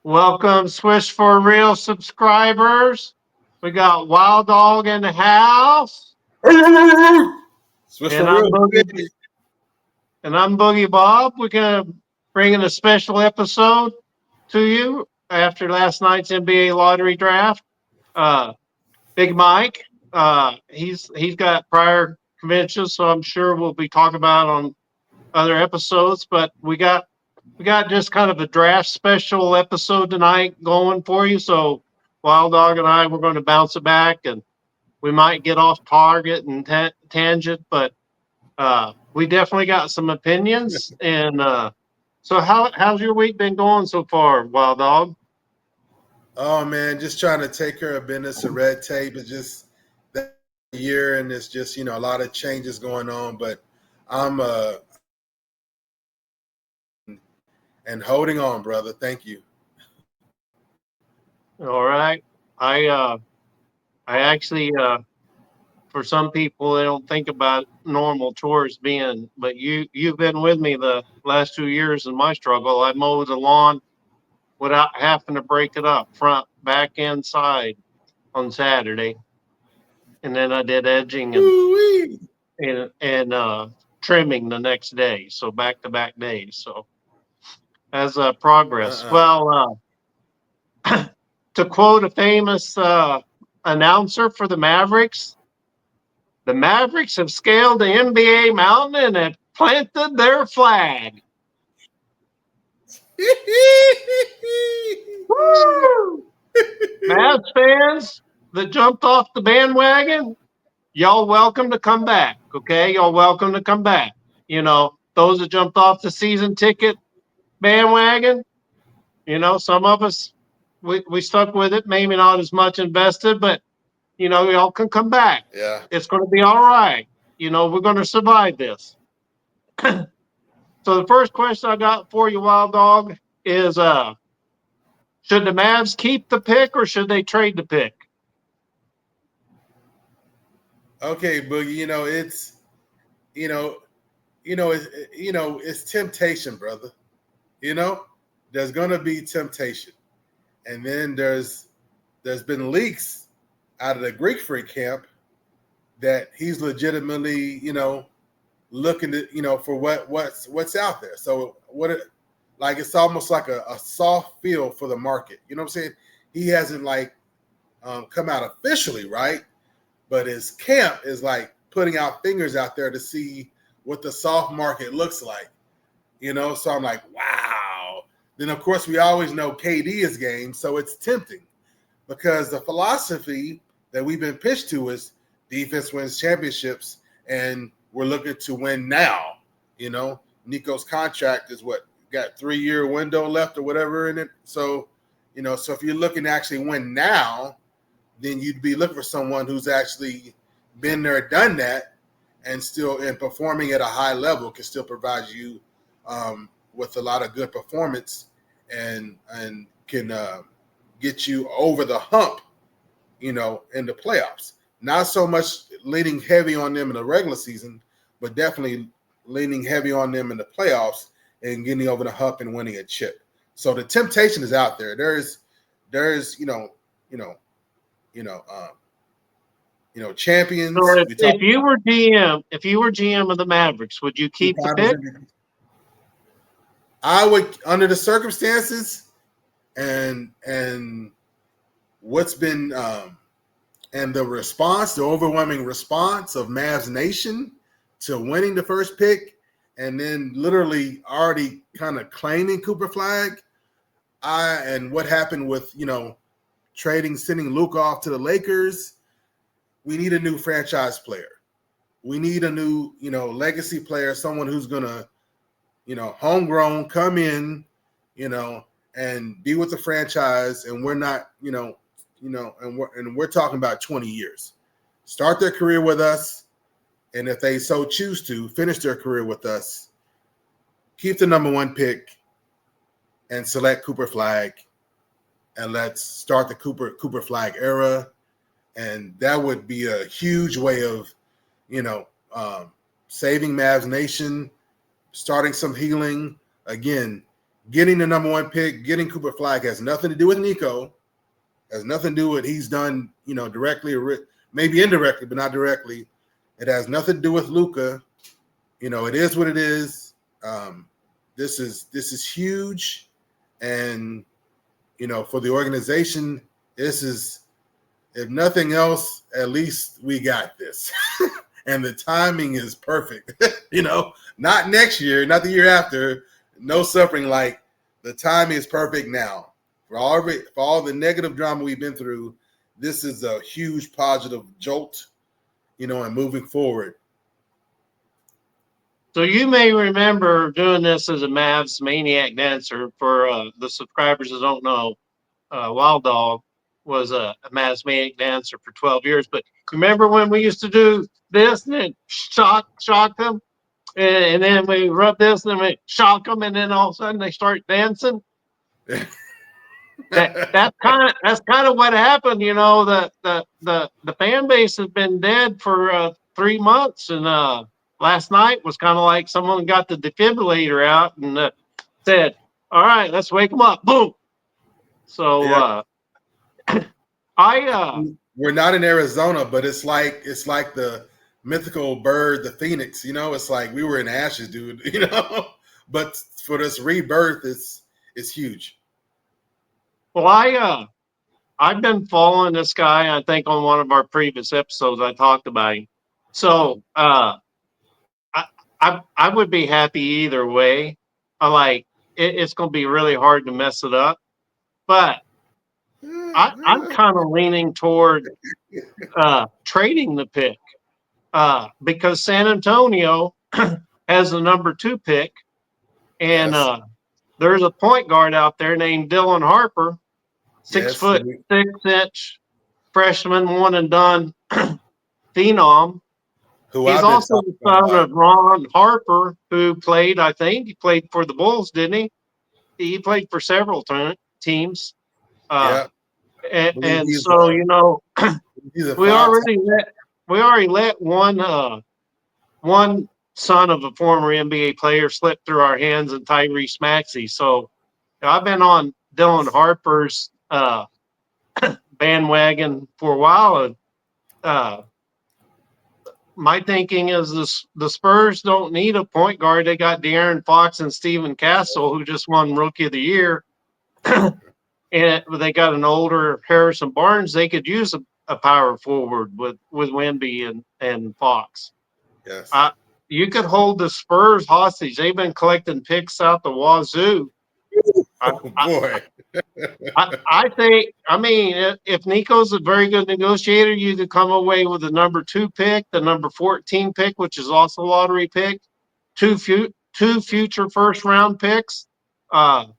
Welcome, Swish for Real subscribers. We got Wild Dog in the house, Switch and for I'm real, Boogie. baby. And I'm Boogie Bob. We're gonna bring in a special episode to you after last night's NBA lottery draft. Uh, Big Mike, he's got prior conventions, so I'm sure we'll be talking about it on other episodes. But we got just kind of a draft special episode tonight going for you. So Wild Dog and I, we're going to bounce it back, and we might get off target and tangent, but we definitely got some opinions. And so, how's your week been going so far, Wild Dog? Oh man, just trying to take care of business and red tape. It's just that year, and it's just a lot of changes going on. But I'm and holding on, brother. Thank you. All right, I uh, I actually for some people they don't think about normal chores being, but you've been with me the last 2 years in my struggle. I mowed the lawn without having to break it up, front, back, and side on Saturday, and then I did edging and Woo-wee. trimming the next day. So back to back days. So as progress. Uh-uh. Well, to quote a famous announcer for the Mavericks have scaled the NBA mountain and have planted their flag. Woo! Mavs fans that jumped off the bandwagon, y'all welcome to come back. Okay, y'all welcome to come back. Those that jumped off the season ticket bandwagon, some of us we stuck with it, maybe not as much invested, but y'all can come back. Yeah. It's going to be all right. We're going to survive this. So the first question I got for you, Wild Dog, is should the Mavs keep the pick or should they trade the pick? Okay, Boogie. You know it's temptation, brother. You know, there's gonna be temptation, and then there's been leaks out of the Greek freak camp that he's legitimately, looking to, for what's out there. So like it's almost like a soft feel for the market. You know what I'm saying? He hasn't like come out officially, right? But his camp is like putting out fingers out there to see what the soft market looks like. So I'm like, wow. Then of course we always know KD is game, so it's tempting because the philosophy that we've been pitched to is defense wins championships, and we're looking to win now. Nico's contract is got 3-year window left or whatever in it. So, so if you're looking to actually win now, then you'd be looking for someone who's actually been there, done that, and still and performing at a high level can still provide you with a lot of good performance and can get you over the hump, in the playoffs. Not so much leaning heavy on them in the regular season, but definitely leaning heavy on them in the playoffs and getting over the hump and winning a chip. So the temptation is out there. There's So champions. if, We talk if you were GM of the Mavericks, would you two keep the finals pick? MVP. I would, under the circumstances and what's been and the overwhelming response of Mavs Nation to winning the first pick, and then literally already kind of claiming Cooper Flag. And what happened with sending Luke off to the Lakers. We need a new franchise player. We need a new, legacy player, someone who's gonna, homegrown, come in, and be with the franchise. And we're not, and we're talking about 20 years. Start their career with us, and if they so choose to, finish their career with us. Keep the number 1 pick and select Cooper Flag, and let's start the Cooper Flag era. And that would be a huge way of, saving Mavs Nation, starting some healing. Again, getting the number 1 pick, getting Cooper Flag has nothing to do with Nico. Has nothing to do with what he's done, directly or maybe indirectly, but not directly. It has nothing to do with Luka. It is what it is. This is huge, and for the organization, this is, if nothing else, at least we got this. And the timing is perfect. Not next year, not the year after. No suffering. Like, the timing is perfect now. For all the negative drama we've been through, this is a huge positive jolt, and moving forward. So you may remember doing this as a Mavs Maniac Dancer. For the subscribers that don't know, Wild Dog was a Mavs Maniac Dancer for 12 years. But remember when we used to do this and then shock them? And then we rub this and then we shock them, and then all of a sudden they start dancing. That's kind of what happened. The fan base has been dead for 3 months, and last night was kind of like someone got the defibrillator out and said, "All right, let's wake them up." Boom. So we're not in Arizona, but it's like the mythical bird, the phoenix. It's like we were in ashes, dude. But for this rebirth, it's huge. Well, I've been following this guy. I think on one of our previous episodes, I talked about him. So I would be happy either way. It's going to be really hard to mess it up, but I'm kind of leaning toward trading the pick because San Antonio has the number 2 pick, and Yes. there's a point guard out there named Dylan Harper. 6 foot 6 inch freshman, one and done phenom. He's also the son of Ron Harper, who played, I think he played for the Bulls, didn't he? He played for several teams. Yeah. And so, we already let one son of a former NBA player slip through our hands, and Tyrese Maxey. So I've been on Dylan Harper's bandwagon for a while, and my thinking is the Spurs don't need a point guard. They got De'Aaron Fox and Steven Castle, who just won Rookie of the Year, and they got an older Harrison Barnes. They could use a power forward with Wemby and Fox. Yes. You could hold the Spurs hostage. They've been collecting picks out the wazoo. Boy. I think, if Nico's a very good negotiator, you could come away with the number 2 pick, the number 14 pick, which is also a lottery pick, two future first round picks, and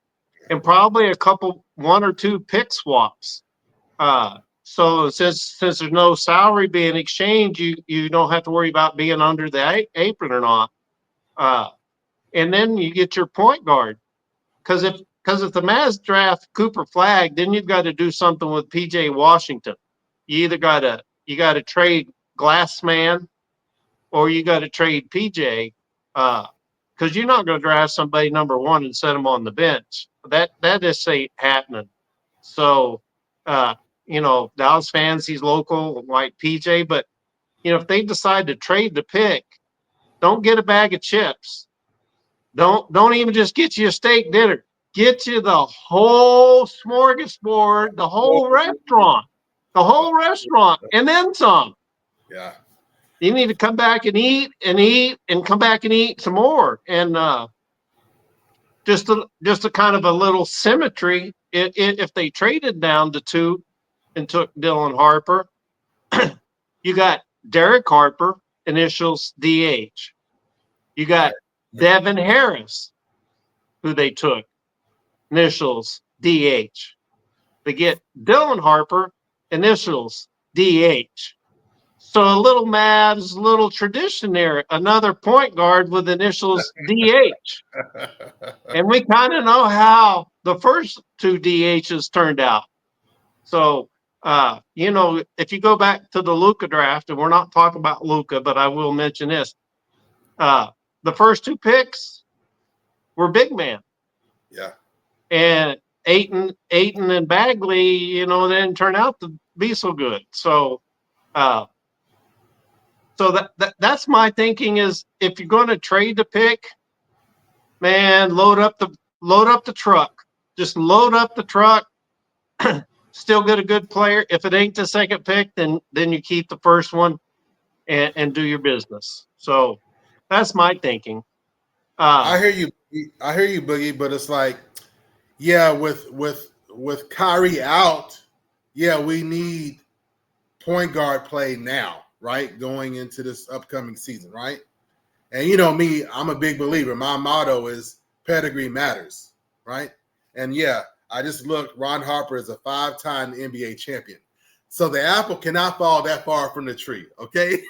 probably a couple 1 or 2 pick swaps. So since there's no salary being exchanged, you don't have to worry about being under the apron or not. And then you get your point guard, because if the Mavs draft Cooper Flag, then you've got to do something with PJ Washington. You either got to trade Glassman, or you got to trade PJ, because you're not going to draft somebody number 1 and set them on the bench. That just ain't happening. So Dallas fans, he's local like PJ, but if they decide to trade the pick, don't get a bag of chips. Don't even just get you a steak dinner. Get you the whole smorgasbord, the whole restaurant, and then some. Yeah. You need to come back and eat and come back and eat some more. And just a kind of a little symmetry. If they traded down to 2 and took Dylan Harper, you got Derek Harper, initials DH. You got Devin Harris, who they took, initials DH. They get Dylan Harper, initials DH. So a little Mavs, little tradition there, another point guard with initials DH. And we kind of know how the first 2 DHs turned out. So, if you go back to the Luka draft, and we're not talking about Luka, but I will mention this. The first 2 picks were big man. Yeah. And Ayton and Bagley, they didn't turn out to be so good. So, uh, that's my thinking is if you're going to trade the pick, man, load up the truck. Just load up the truck. Still get a good player. If it ain't the second pick, then you keep the first one and do your business. So that's my thinking. Uh, I hear you. I hear you, Boogie. But it's like, yeah, with Kyrie out, yeah, we need point guard play now, right? Going into this upcoming season, right? And you know me, I'm a big believer. My motto is pedigree matters, right? And yeah, I just looked. Ron Harper is a 5-time NBA champion, so the apple cannot fall that far from the tree. Okay,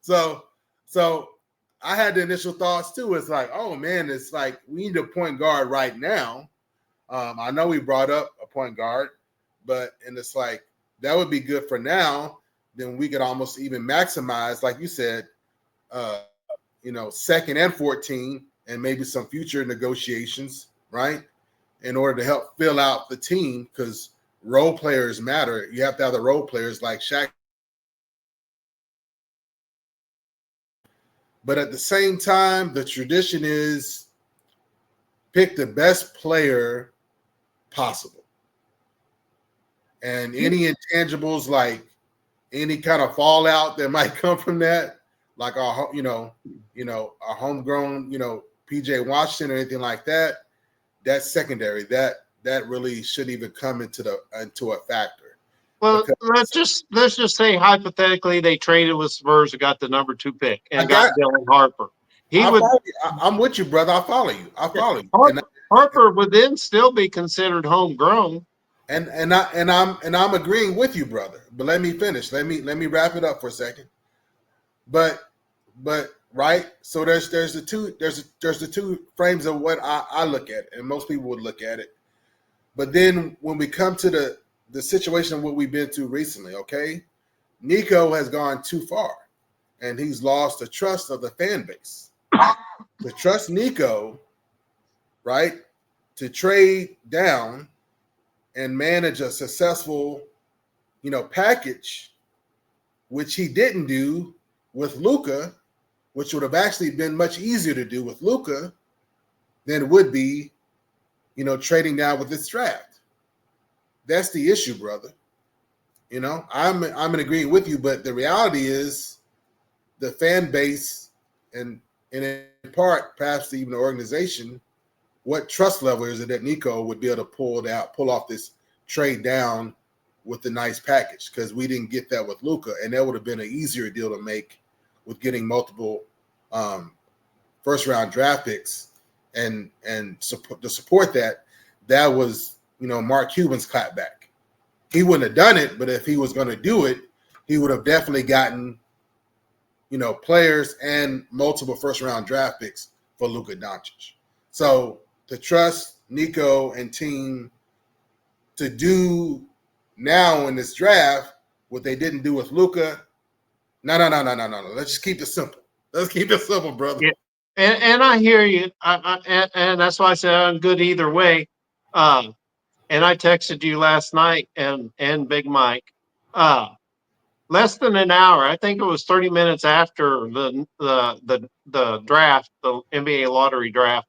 So, so I had the initial thoughts too. It's like, oh man, it's like we need a point guard right now. I know we brought up a point guard, and it's like that would be good for now. Then we could almost even maximize, like you said, second and 14, and maybe some future negotiations, right? In order to help fill out the team, because role players matter. You have to have the role players like Shaq. But at the same time, the tradition is pick the best player possible. And any intangibles, like any kind of fallout that might come from that, like our homegrown, PJ Washington or anything like that, that's secondary. That really shouldn't even come into a factor. well, Because let's just say hypothetically they traded with Spurs and got the number 2 pick I and got got, Dylan Harper. He I would follow you. I'm with you, brother. I follow you. And Harper would then still be considered homegrown. I'm agreeing with you, brother. But let me finish. Let me wrap it up for a second. But right. So there's the two frames of what I look at, and most people would look at it. But then when we come to the situation of what we've been through recently, okay, Nico has gone too far, and he's lost the trust of the fan base. To trust Nico, right, to trade down and manage a successful, package, which he didn't do with Luka, which would have actually been much easier to do with Luka than it would be, trading down with this draft. That's the issue, brother. I'm in agreement with you, but the reality is the fan base and in part, perhaps even the organization, what trust level is it that Nico would be able to pull off this trade down with the nice package? Because we didn't get that with Luka, and that would have been an easier deal to make with getting multiple first round draft picks and to support that was Mark Cuban's clapback. He wouldn't have done it, but if he was going to do it, he would have definitely gotten players and multiple first round draft picks for Luka Doncic. So to trust Nico and team to do now in this draft what they didn't do with Luka, no. Let's just keep it simple. Let's keep it simple, brother. Yeah. And I hear you. And that's why I said I'm good either way. And I texted you last night and Big Mike. Less than an hour. I think it was 30 minutes after the draft, the NBA lottery draft.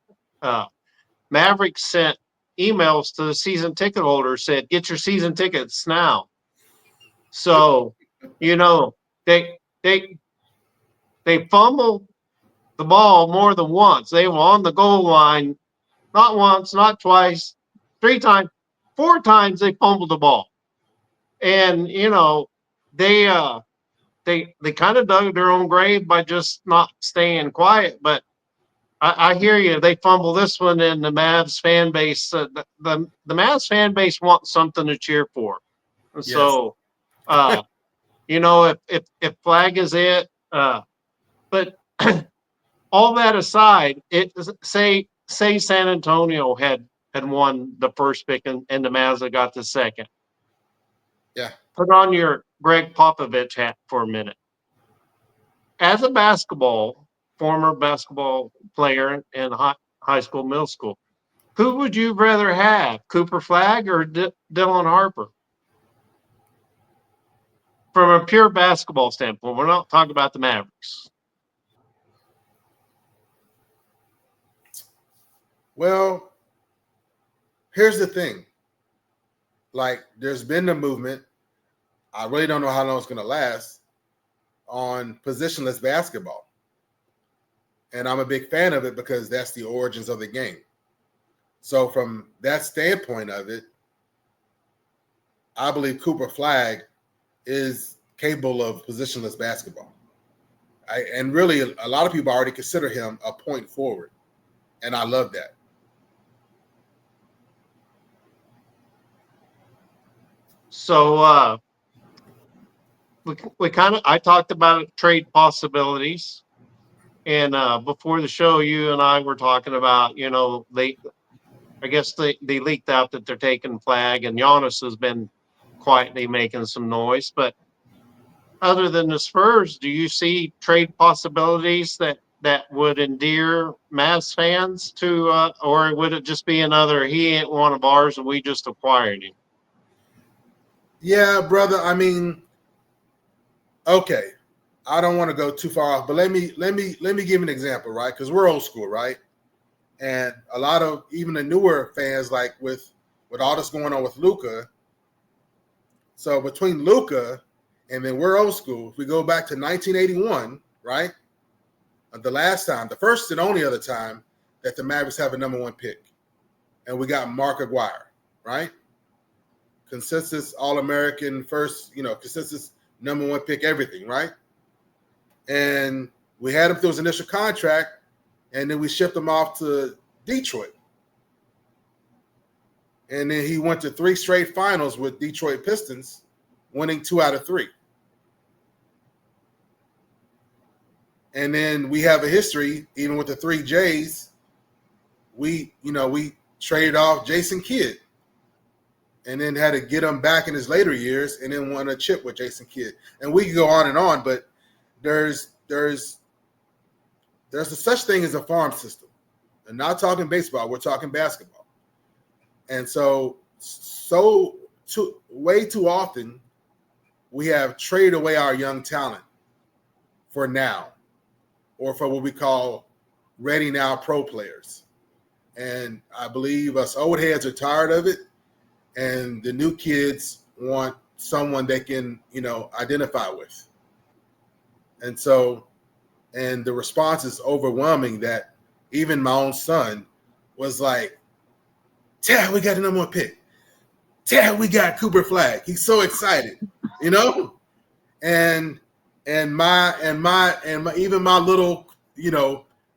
Mavericks sent emails to the season ticket holders, said, "Get your season tickets now." So, they they they fumbled the ball more than once. They were on the goal line, not once, not twice, 3 times, 4 times they fumbled the ball. And they they kind of dug their own grave by just not staying quiet. But I hear you. They fumble this one, and the Mavs fan base, the Mavs fan base wants something to cheer for. And Yes. so, if flag is it, but all that aside, say San Antonio had won the first pick and the Mavs had got the second. Yeah. Put on your Greg Popovich hat for a minute. As a former basketball player in high school, middle school, Who would you rather have, Cooper Flag or Dylan Harper? From a pure basketball standpoint, we're not talking about the Mavericks. Well, here's the thing. Like, there's been the movement. I really don't know how long it's going to last on positionless basketball. And I'm a big fan of it because that's the origins of the game. So from that standpoint of it, I believe Cooper Flag is capable of positionless basketball. And really, a lot of people already consider him a point forward. And I love that. So I talked about trade possibilities. And before the show, you and I were talking about, I guess they leaked out that they're taking Flag, and Giannis has been quietly making some noise. But other than the Spurs, do you see trade possibilities that would endear Mavs fans to, or would it just be another, he ain't one of ours and we just acquired him? Yeah, brother. I mean, okay. I don't want to go too far off, but let me give an example, right? Because we're old school, right? And a lot of even the newer fans, like with all this going on with Luka. So between Luka and then we're old school, if we go back to 1981, right? The last time, the first and only other time that the Mavericks have a number one pick. And we got Mark Aguirre, right? Consensus All-American, first, consensus number one pick, everything, right? And we had him through his initial contract, and then we shipped him off to Detroit. And then he went to 3 straight finals with Detroit Pistons, winning 2 out of 3. And then we have a history, even with the 3 J's, we traded off Jason Kidd and then had to get him back in his later years and then won a chip with Jason Kidd. And we can go on, but there's a such thing as a farm system. And not talking baseball, we're talking basketball. And way too often we have traded away our young talent for now, or for what we call ready now pro players. And I believe us old heads are tired of it, and the new kids want someone they can, identify with. And the response is overwhelming that even my own son was like, Dad, we got the number one pick. Dad, we got Cooper Flag. He's so excited, And my even my little,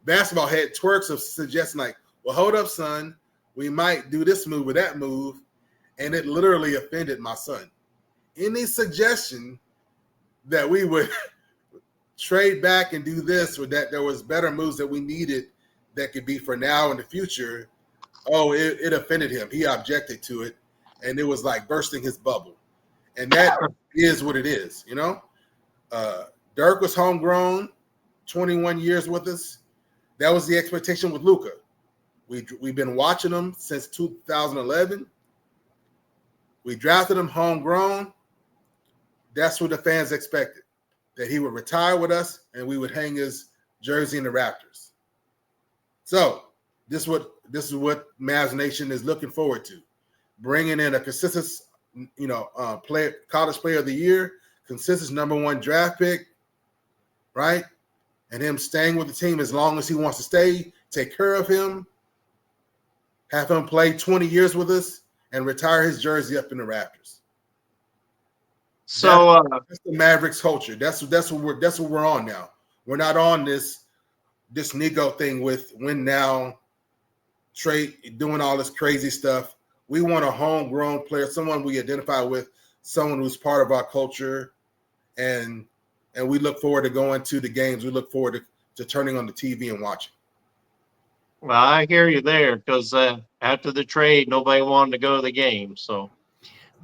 basketball head twerks of suggesting like, well, hold up, son. We might do this move or that move. And it literally offended my son. Any suggestion that we would trade back and do this, or that there was better moves that we needed that could be for now and the future, it offended him. He objected to it. And it was like bursting his bubble. And that is what it is, Dirk was homegrown, 21 years with us. That was the expectation with Luka. We've been watching him since 2011. We drafted him homegrown. That's what the fans expected, that he would retire with us and we would hang his jersey in the Raptors. So this is what Mavs Nation is looking forward to, bringing in a consistent, college player of the year, consistent number one draft pick, right? And him staying with the team as long as he wants to stay, take care of him, have him play 20 years with us, and retire his jersey up in the Raptors. So that's the Mavericks culture. That's what we're on now. We're not on this Nico thing with win now, trade, doing all this crazy stuff. We want a homegrown player, someone we identify with, someone who's part of our culture, and we look forward to going to the games. We look forward to turning on the TV and watching. well, I hear you there, because after the trade, nobody wanted to go to the game. So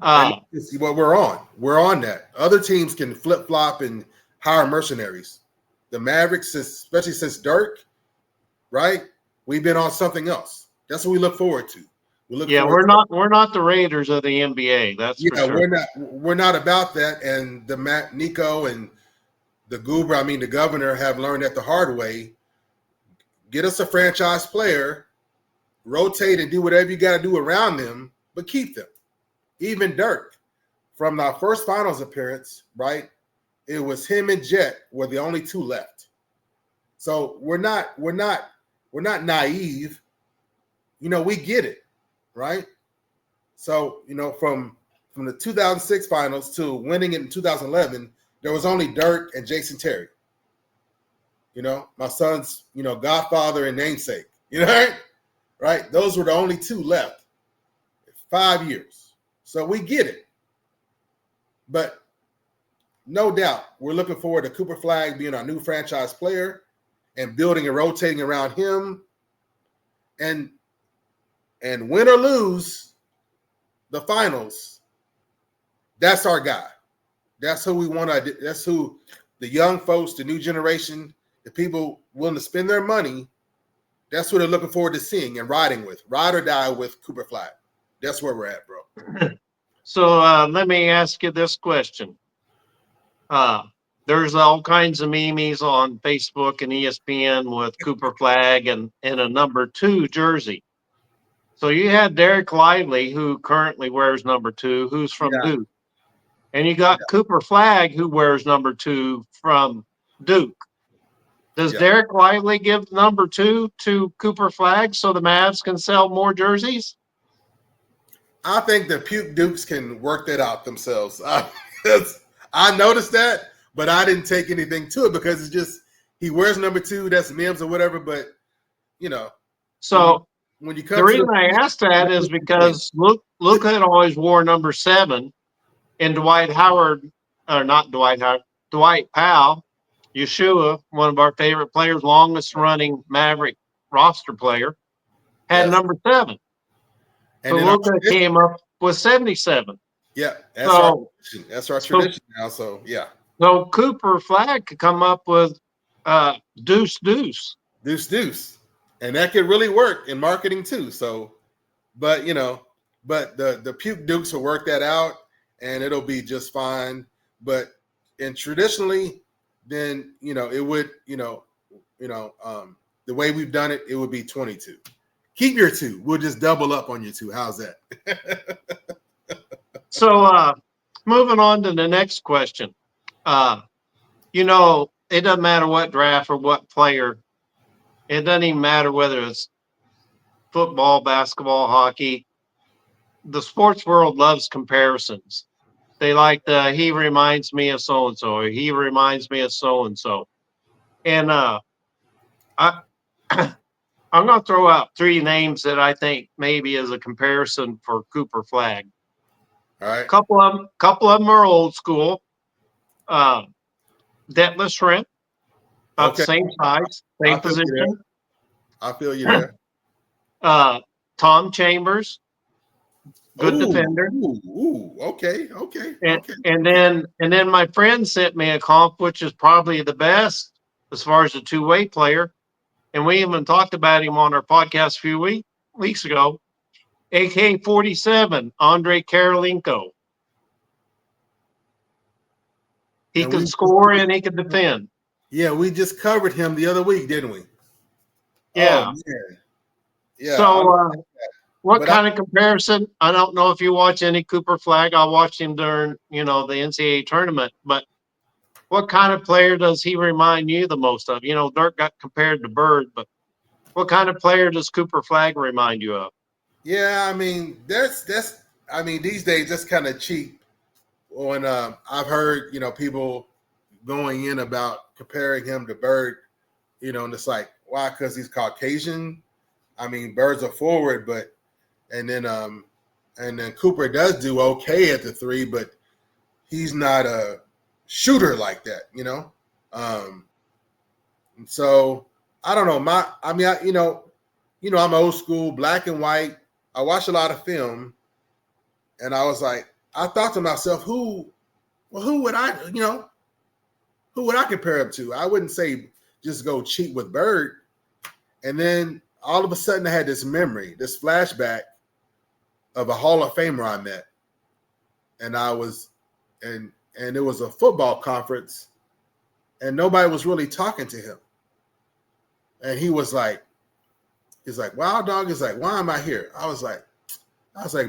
see what we're on. We're on that. Other teams can flip flop and hire mercenaries. The Mavericks, especially since Dirk, right? We've been on something else. That's what we look forward to. We look Yeah, forward we're not the Raiders of the NBA. That's for yeah, sure. we're not about that. And the Matt Nico and the Goober, I mean the governor, have learned that the hard way. Get us a franchise player, rotate and do whatever you got to do around them, but keep them. Even Dirk, from our first finals appearance, right? It was him and Jet were the only two left. So we're not naive. You know, we get it, right? So, you know, from the 2006 finals to winning it in 2011, there was only Dirk and Jason Terry. You know, my son's, you know, godfather and namesake. You know, right? Right? Those were the only two left. 5 years. So we get it. But no doubt, we're looking forward to Cooper Flagg being our new franchise player and building and rotating around him. And win or lose the finals, that's our guy. That's who we want to. That's who the young folks, the new generation, the people willing to spend their money. That's what they're looking forward to seeing and riding with, ride or die with Cooper Flagg. That's where we're at, bro. So let me ask you this question. There's all kinds of memes on Facebook and ESPN with Cooper Flagg and a number 2 jersey. So you had Derek Lively, who currently wears number 2, who's from Duke. And you got Cooper Flagg, who wears number 2 from Duke. Does Derek Lively give number 2 to Cooper Flagg so the Mavs can sell more jerseys? I think the Puke Dukes can work that out themselves. I noticed that, but I didn't take anything to it because it's just he wears number 2. That's Mims or whatever. But you know, so when you come, the reason I asked that is because Luka had always wore number 7, and Dwight Howard, or not Dwight Howard, Dwight Powell, Yeshua, one of our favorite players, longest running Maverick roster player, had number 7. So Luka came up with 77. Yeah, that's our tradition now. So yeah. So Cooper Flagg could come up with deuce, and that could really work in marketing too. So, but you know, but the Puke Dukes will work that out, and it'll be just fine. But and traditionally, then you know it would the way we've done it, it would be 22. Keep your 2. We'll just double up on your 2. How's that? So moving on to the next question. You know, it doesn't matter what draft or what player. It doesn't even matter whether it's football, basketball, hockey. The sports world loves comparisons. They like he reminds me of so-and-so, or he reminds me of so-and-so. And I'm going to throw out 3 names that I think maybe is a comparison for Cooper Flagg. All right. Couple of them are old school. Detlef Schrempf, about the same size, same position. I feel you there. Tom Chambers, good defender. Okay. And then my friend sent me a comp, which is probably the best as far as a two-way player. And we even talked about him on our podcast a few weeks ago. AK-47, Andrei Karolinko. He could score and he could defend. Yeah, we just covered him the other week, didn't we? Yeah. Oh, man. Yeah. So what kind of comparison? I don't know if you watch any Cooper Flagg. I watched him during, the NCAA tournament. But what kind of player does he remind you the most of? You know, Dirk got compared to Bird, but what kind of player does Cooper Flagg remind you of? Yeah, I mean, these days that's kind of cheap. When I've heard, people going in about comparing him to Bird, and it's like, why? Because he's Caucasian. I mean, Bird's a forward, and then Cooper does do okay at the 3, but he's not a shooter like that, And so I don't know. I'm old school, black and white. I watch a lot of film, and I was like, I thought to myself, who would I compare him to? I wouldn't say just go cheat with Bird. And then all of a sudden I had this memory, this flashback of a Hall of Famer I met. And and it was a football conference and nobody was really talking to him. And he's like, wow, dog. He's like, why am I here? I was like,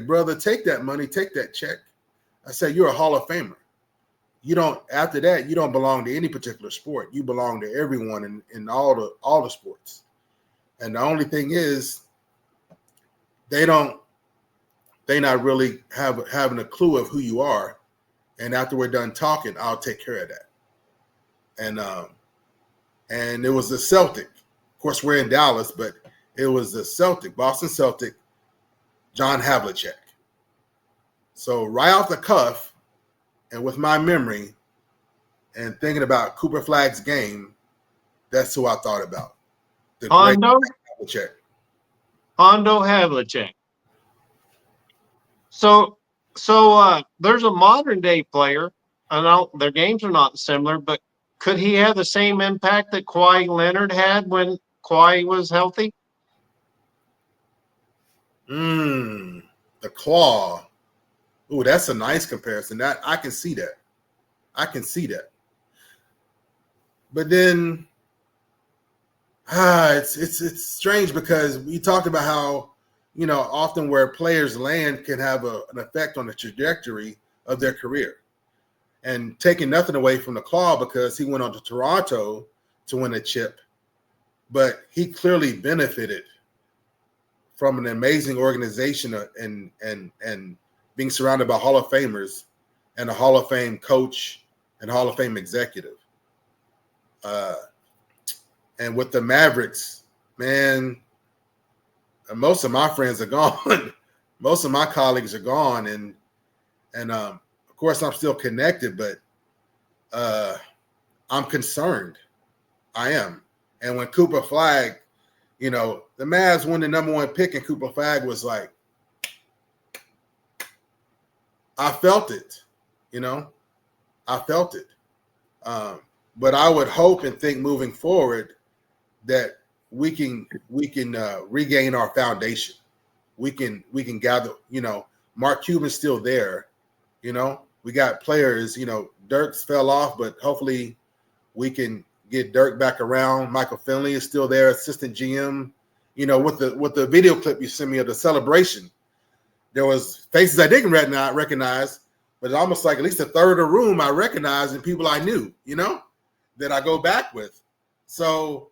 brother, take that money, take that check. I said, you're a Hall of Famer. After that, you don't belong to any particular sport. You belong to everyone in all the sports. And the only thing is, they not really having a clue of who you are. And after we're done talking, I'll take care of that. And it was the Celtic. Of course, we're in Dallas, but it was the Celtic, Boston Celtic, John Havlicek. So right off the cuff, and with my memory, and thinking about Cooper Flagg's game, that's who I thought about. The Hondo Havlicek. Hondo Havlicek. So there's a modern day player. I know their games are not similar, but could he have the same impact that Kawhi Leonard had when Kawhi was healthy? The claw. Ooh, that's a nice comparison. That I can see that. But then, it's strange because we talked about how, often where players land can have an effect on the trajectory of their career. And taking nothing away from the claw because he went on to Toronto to win a chip, but he clearly benefited from an amazing organization and being surrounded by Hall of Famers and a Hall of Fame coach and Hall of Fame executive. And with the Mavericks, man, most of my friends are gone. Most of my colleagues are gone. And of course, I'm still connected, but I'm concerned. I am. And when Cooper Flagg, the Mavs won the number one pick, and Cooper Flagg was like, I felt it, I felt it. But I would hope and think moving forward that we can regain our foundation. We can gather, Mark Cuban's still there, we got players, Dirk's fell off, but hopefully we can get Dirk back around. Michael Finley is still there, assistant GM. With the video clip you sent me of the celebration, there was faces I didn't recognize, but it's almost like at least a third of the room I recognized and people I knew, that I go back with. So,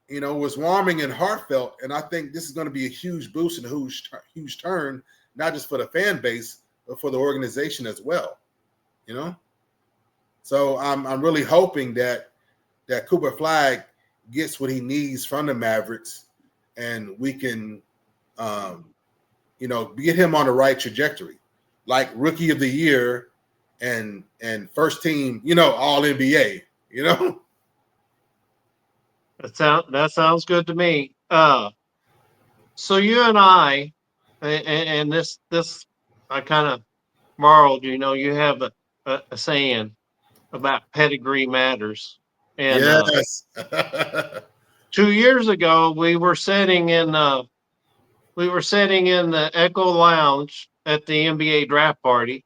it was warming and heartfelt, and I think this is going to be a huge boost and a huge turn, not just for the fan base, but for the organization as well, So I'm really hoping that Cooper Flagg gets what he needs from the Mavericks, and we can, get him on the right trajectory, like Rookie of the Year and first team, All NBA, That sounds good to me. So you and I, and this I kind of borrowed. You have a saying about pedigree matters, and yes. 2 years ago we were sitting in the Echo Lounge at the NBA draft party,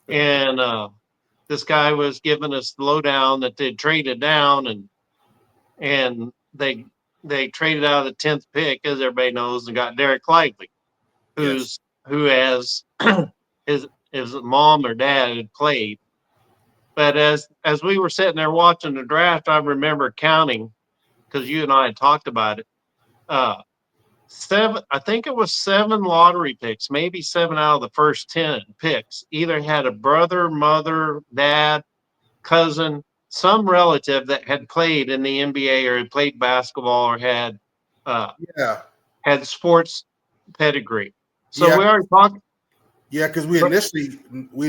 and this guy was giving us the lowdown that they'd traded down, and they traded out of the 10th pick, as everybody knows, and got Derek Lively, who has his mom or dad had played. But as we were sitting there watching the draft, I remember counting, because you and I had talked about it. I think it was 7 lottery picks, maybe 7 out of the first 10 picks either had a brother, mother, dad, cousin, some relative that had played in the NBA or had played basketball or had sports pedigree. So we already talked. Yeah, because we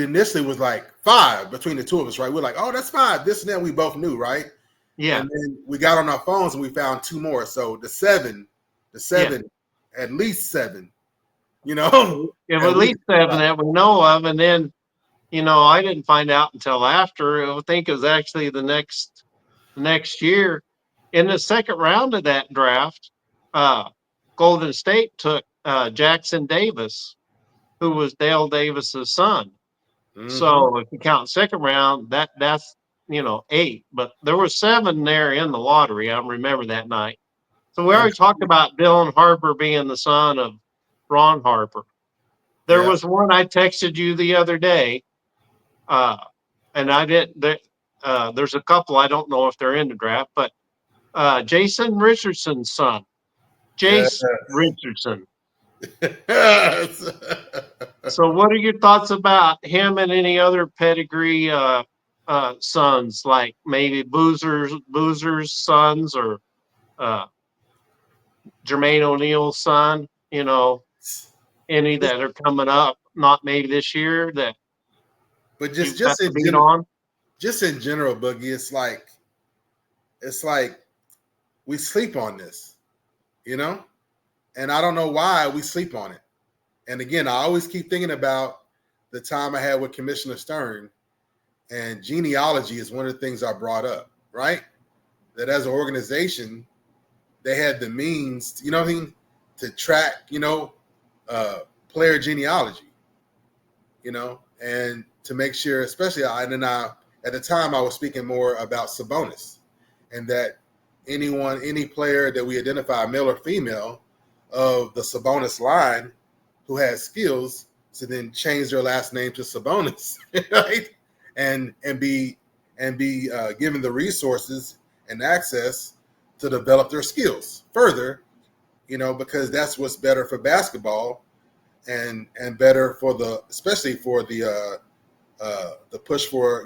initially was like 5 between the two of us, right? We're like, oh, that's 5. This and that we both knew, right? Yeah. And then we got on our phones and we found 2 more. So the seven, at least 7, It was at least 7 that we know of. And then, I didn't find out until after. I think it was actually the next year in the second round of that draft. Golden State took Jackson Davis, who was Dale Davis's son. Mhm. So if you count second round, that's 8. But there were 7 there in the lottery. I remember that night. So we And- already talked about Dylan Harper being the son of Ron Harper. There Yeah. was one I texted you the other day, and I didn't. There's a couple I don't know if they're in the draft, but Jason Richardson's son, Jace Richardson. Yes. So, what are your thoughts about him and any other pedigree sons, like maybe Boozer's sons, or uh, Jermaine O'Neal's son? Any that are coming up, not maybe this year, that But you've just got to in beat general, on? Boogie, it's like we sleep on this, and I don't know why we sleep on it. And again, I always keep thinking about the time I had with Commissioner Stern, and genealogy is one of the things I brought up, right? That as an organization, they had the means, to track, player genealogy, and to make sure, especially at the time I was speaking more about Sabonis, and that any player that we identify, male or female, of the Sabonis line who has skills to then change their last name to Sabonis, right? And be given the resources and access to develop their skills further, because that's what's better for basketball and better for especially for the push for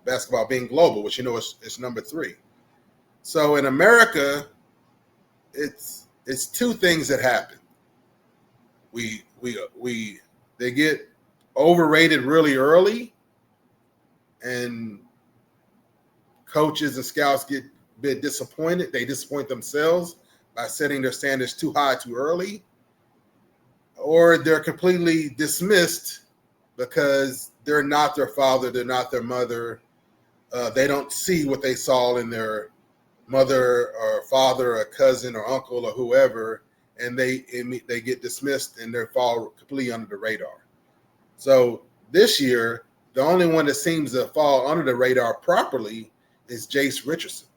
basketball being global, which is number 3. So in America, it's 2 things that happen. They get overrated really early, and coaches and scouts get a bit disappointed. They disappoint themselves by setting their standards too high too early, or they're completely dismissed because they're not their father, they're not their mother. They don't see what they saw in their mother or father or cousin or uncle or whoever, and they get dismissed and they fall completely under the radar. So this year, the only one that seems to fall under the radar properly is Jace Richardson.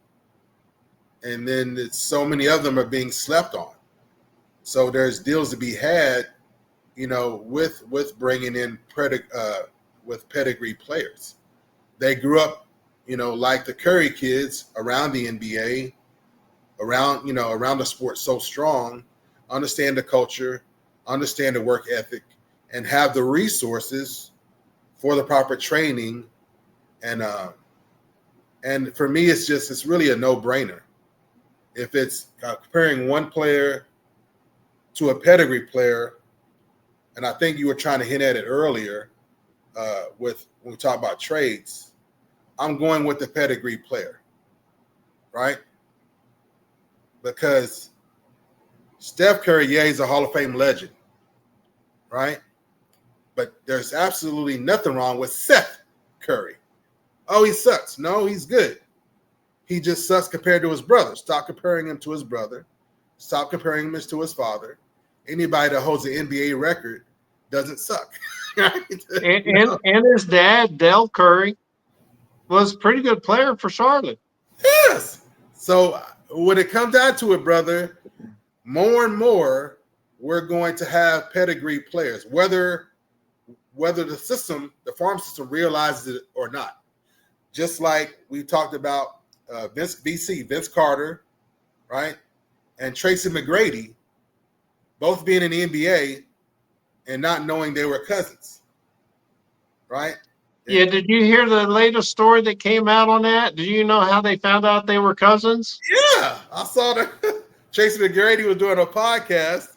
And then so many of them are being slept on. So there's deals to be had, with bringing in with pedigree players. They grew up, like the Curry kids around the NBA, around the sport so strong, understand the culture, understand the work ethic, and have the resources for the proper training. And for me, it's really a no-brainer. If it's comparing one player to a pedigree player, and I think you were trying to hint at it earlier when we talk about trades, I'm going with the pedigree player, right? Because Steph Curry, he's a Hall of Fame legend, right? But there's absolutely nothing wrong with Seth Curry. Oh, he sucks. No, he's good. He just sucks compared to his brother. Stop comparing him to his brother. Stop comparing him to his father. Anybody that holds the NBA record doesn't suck. And his dad, Del Curry, was a pretty good player for Charlotte. Yes. So when it comes down to it, brother, more and more we're going to have pedigree players, whether the farm system realizes it or not. Just like we talked about Vince Carter, right, and Tracy McGrady, both being in the NBA and not knowing they were cousins, right? Yeah, did you hear the latest story that came out on that? Did you know how they found out they were cousins? Yeah, I saw that. Tracy McGrady was doing a podcast.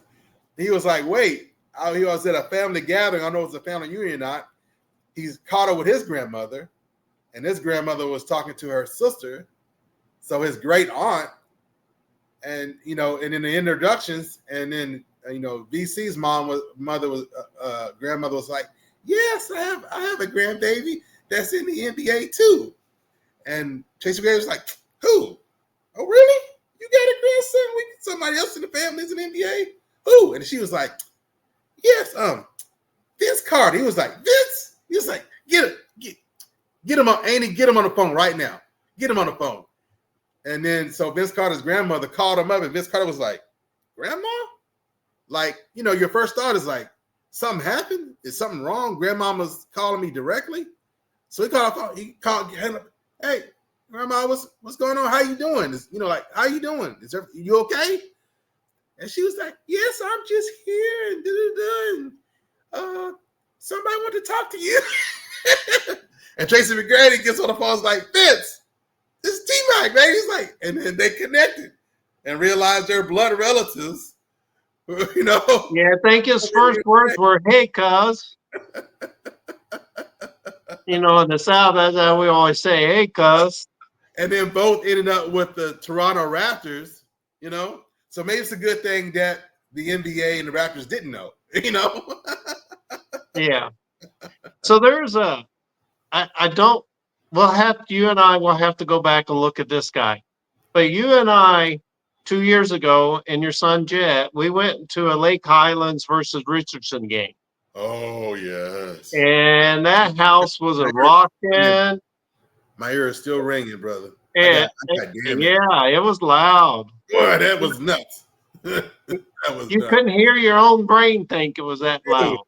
He was like, wait, he was at a family gathering. I don't know if it was a family reunion or not. He's caught up with his grandmother, and his grandmother was talking to her sister. So his great aunt, and and in the introductions, and then VC's grandmother was like, yes, I have a grandbaby that's in the NBA too. And Tracy McGrady was like, who? Oh, really? You You got a grandson? Somebody else in the family is in the NBA? Who? And she was like, yes, Vince Carter. He was like, Vince? He was like, get him on, Andy, get him on the phone right now. Get him on the phone. And then so Vince Carter's grandmother called him up, and Vince Carter was like, Grandma? Like, your first thought is like, something happened? Is something wrong? Grandmama's calling me directly. So he called, hey, Grandma, what's going on? How you doing? Like, how you doing? You okay? And she was like, yes, I'm just here. And somebody want to talk to you. And Tracy McGrady gets on the phone, like, Vince, this is T-Mac, man. He's like, and then they connected and realized they're blood relatives. Yeah, I think his first words were, hey, cuz. In the South, that's how we always say, hey, cuz. And then both ended up with the Toronto Raptors, So maybe it's a good thing that the NBA and the Raptors didn't know, Yeah. So there's you and I will have to go back and look at this guy. But you and I, 2 years ago, and your son Jet, we went to a Lake Highlands versus Richardson game. Oh, yes. And that house was a rockin'. My ear is still ringing, brother. Yeah, it was loud. Boy, that was nuts. You couldn't hear your own brain think it was that loud.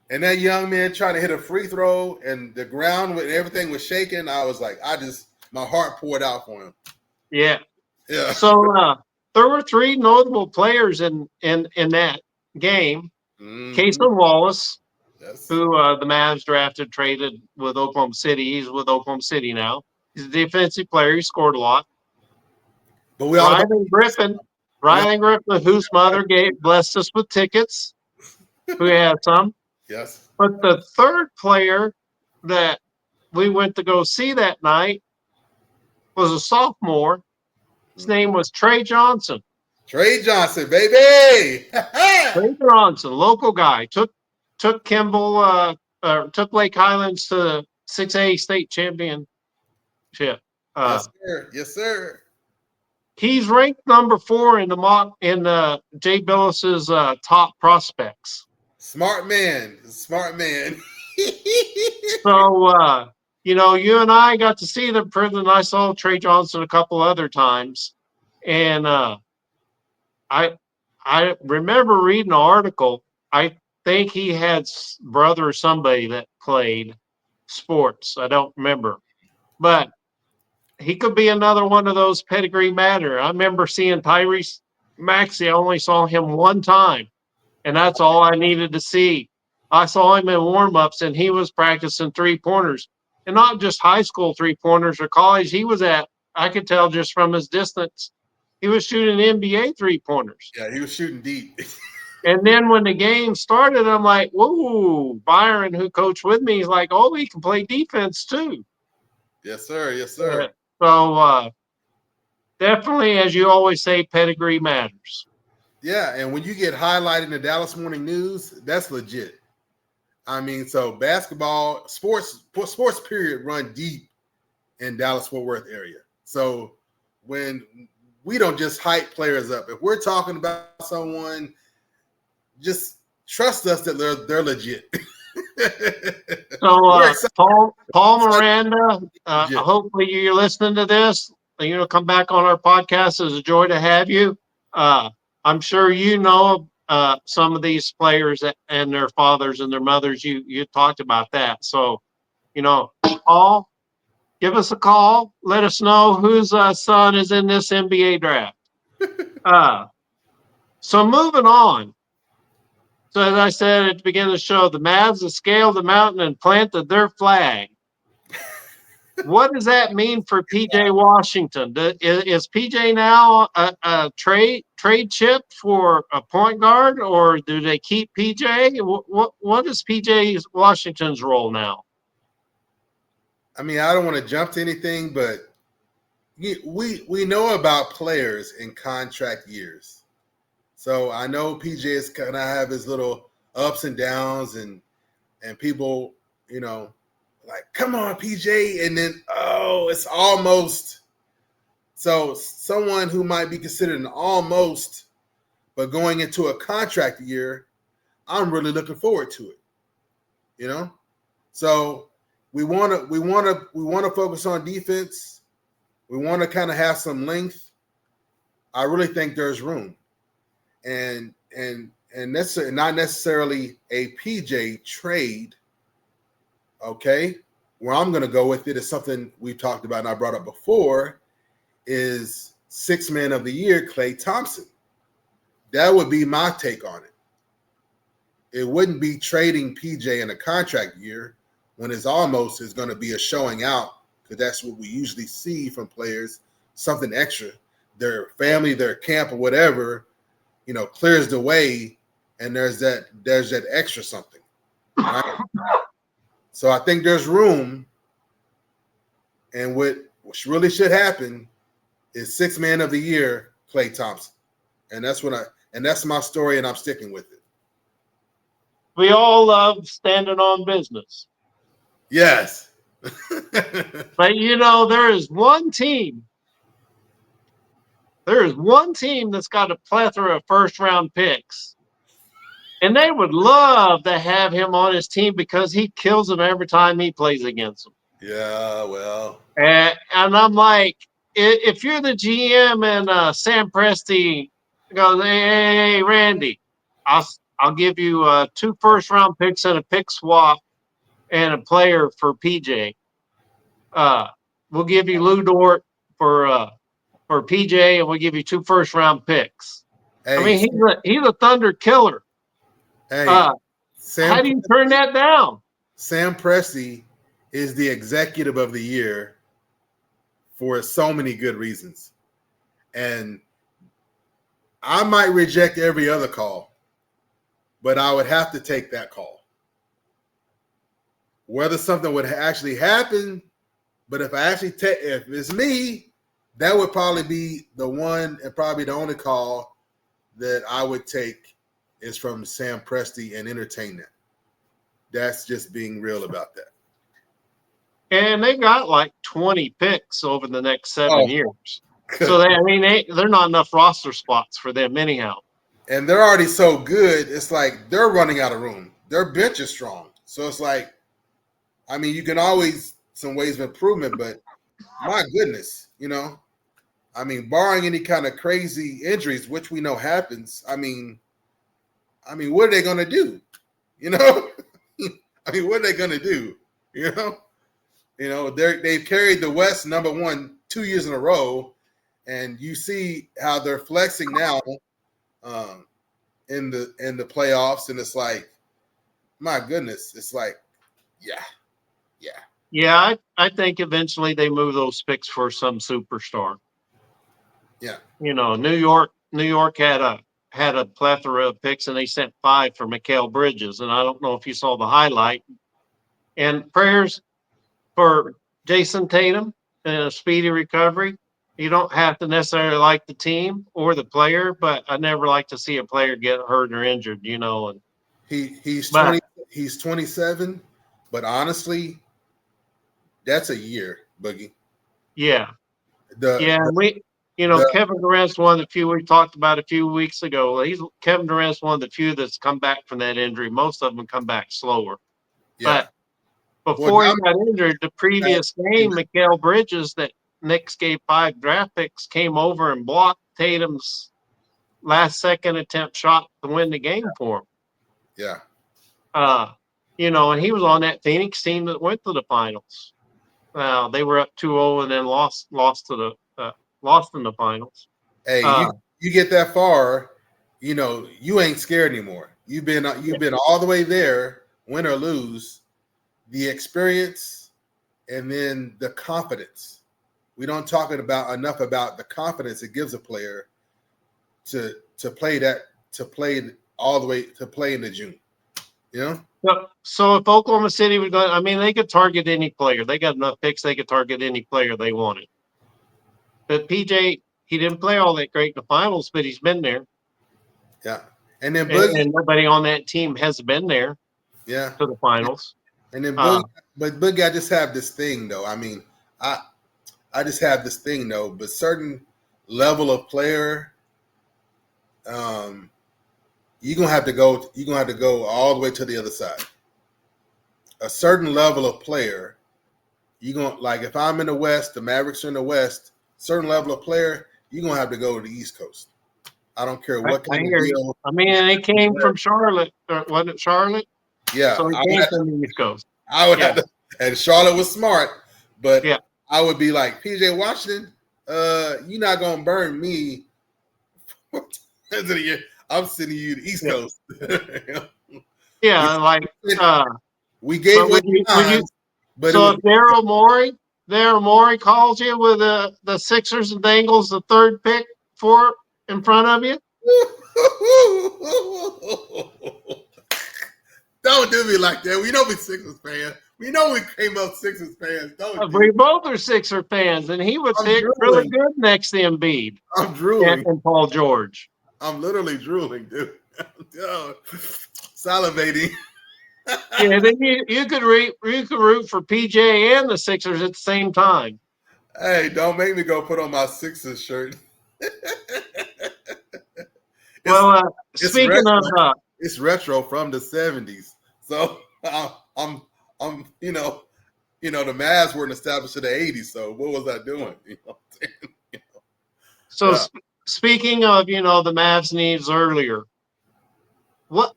And that young man trying to hit a free throw, and the ground with everything was shaking. I was like, my heart poured out for him. Yeah. Yeah. So there were 3 notable players in that game. Mm-hmm. Cason Wallace, yes. who the Mavs traded with Oklahoma City. He's with Oklahoma City now. He's a defensive player. He scored a lot. But Rylan Griffin, whose mother blessed us with tickets. Who had some. Yes. But the third player that we went to go see that night was a sophomore. His name was Trey Johnson. Trey Johnson, baby. Trey Johnson, local guy, took Kimball, took Lake Highlands to the 6A state championship. Yes, sir. Yes, sir. He's ranked number 4 in Jay Billis's top prospects. Smart man. So, you and I got to see them prison. I saw Trey Johnson a couple other times. And I remember reading an article. I think he had brother or somebody that played sports. I don't remember. But he could be another one of those pedigree matter. I remember seeing Tyrese Maxey. I only saw him one time. And that's all I needed to see. I saw him in warm-ups, and he was practicing 3-pointers. And not just high school 3-pointers or college. He was I could tell just from his distance, he was shooting NBA 3-pointers. Yeah, he was shooting deep. And then when the game started, I'm like, whoa, Byron, who coached with me, he's like, oh, he can play defense too. Yes, sir. Yes, sir. So definitely, as you always say, pedigree matters. Yeah, and when you get highlighted in the Dallas Morning News, that's legit. I mean, so basketball, sports period, run deep in Dallas-Fort Worth area. So when we don't just hype players up, if we're talking about someone, just trust us that they're legit. So Paul Miranda, hopefully you're listening to this. Come back on our podcast. It's a joy to have you. I'm sure some of these players and their fathers and their mothers. You talked about that. So, Paul, give us a call. Let us know whose son is in this NBA draft. So moving on. So as I said at the beginning of the show, the Mavs have scaled the mountain and planted their flag. What does that mean for PJ Washington? Is PJ now a trade chip for a point guard, or do they keep PJ? What is PJ Washington's role now? I mean, I don't want to jump to anything, but we know about players in contract years. So I know PJ is gonna have his little ups and downs, and people, like, come on, PJ, and then it's almost So someone who might be considered an almost, but going into a contract year, I'm really looking forward to it. You know, so we want to focus on defense. We want to kind of have some length. I really think there's room, and not necessarily a PJ trade. Okay, where I'm going to go with it is something we've talked about and I brought up before, is 6 Man of the Year, Klay Thompson. That would be my take on it. It wouldn't be trading PJ in a contract year when it's almost is going to be a showing out, because that's what we usually see from players, something extra. Their family, their camp, or whatever, clears the way, and there's that extra something. Right? So I think there's room, and what really should happen is 6 Man of the Year, Klay Thompson, and that's my story, and I'm sticking with it. We all love standing on business. Yes. But there is one team. There is one team that's got a plethora of first-round picks. And they would love to have him on his team because he kills them every time he plays against them. Yeah, well. And I'm like, if you're the GM and Sam Presti goes, hey, Randy, I'll give you 2 first-round picks and a pick swap and a player for PJ. We'll give you Lou Dort for PJ, and we'll give you 2 first-round picks. Hey, I mean, he's a thunder killer. Hey, how do you turn that down? Sam Presti is the executive of the year for so many good reasons. And I might reject every other call, but I would have to take that call. Whether something would actually happen, but if it's me, that would probably be the one and probably the only call that I would take is from Sam Presti and entertain that. That's just being real about that. And they got like 20 picks over the next 7 years. So they're not enough roster spots for them anyhow. And they're already so good, it's like they're running out of room. Their bench is strong. So it's like, I mean, you can always some ways of improvement, but my goodness, I mean, barring any kind of crazy injuries, which we know happens, I mean, what are they going to do? I mean, what are they going to do? They've carried the West number 1 2 years in a row, and you see how they're flexing now in the playoffs, and it's like, my goodness, it's like, yeah. I think eventually they move those picks for some superstar. Yeah, New York had a plethora of picks, and they sent 5 for Mikal Bridges, and I don't know if you saw the highlight. And prayers for Jason Tatum and a speedy recovery. You don't have to necessarily like the team or the player, but I never like to see a player get hurt or injured, And he's 27, but honestly, that's a year, Boogie. Yeah. Kevin Durant's one of the few we talked about a few weeks ago. Kevin Durant's one of the few that's come back from that injury. Most of them come back slower. Yeah. But before he got injured, the previous game, Mikal Bridges, that Knicks gave 5 draft picks, came over and blocked Tatum's last-second attempt shot to win the game for him. Yeah. And he was on that Phoenix team that went to the finals. They were up 2-0 and then lost in the finals. Hey, you get that far, you ain't scared anymore. You've been all the way there, win or lose. The experience and then the confidence. We don't talk enough about the confidence it gives a player to play all the way to play in the June. So if Oklahoma City was going, they could target any player. They got enough picks; they could target any player they wanted. But PJ, he didn't play all that great in the finals, but he's been there. Yeah, and then and nobody on that team has been there. Yeah, to the finals. And then Boogie, but Boogie, I just have this thing though. I mean, I just have this thing though, but certain level of player, you're gonna have to go. You're gonna have to go all the way to the other side. A certain level of player, you're gonna like. If I'm in the West, the Mavericks are in the West. Certain level of player, you're gonna have to go to the East Coast. I don't care what I kind of hear you. deal. I mean, and it came from Charlotte, wasn't it Charlotte? Yeah, So it came from the East Coast. I would Yeah. have to. And Charlotte was smart, but Yeah. I would be like PJ Washington. You're not gonna burn me. I'm sending you to the East Yeah. Coast. Yeah, like we gave but away would you times, but so it if Daryl Morey calls you with the Sixers and dangles the third pick for in front of you? was don't do me like that. We know we Sixers fans. We know we came up Sixers fans. Don't do We both are Sixer fans, and he would I'm pick really drooling. good next to Embiid I'm drooling. and Paul George. I'm literally drooling, dude. Salivating. Yeah, then you could root for PJ and the Sixers at the same time. Hey, don't make me go put on my Sixers shirt. Well, it's speaking retro. of It's retro from the 70s. So I'm the Mavs weren't established in the 80s. So what was I doing? so Yeah. speaking of the Mavs needs earlier, what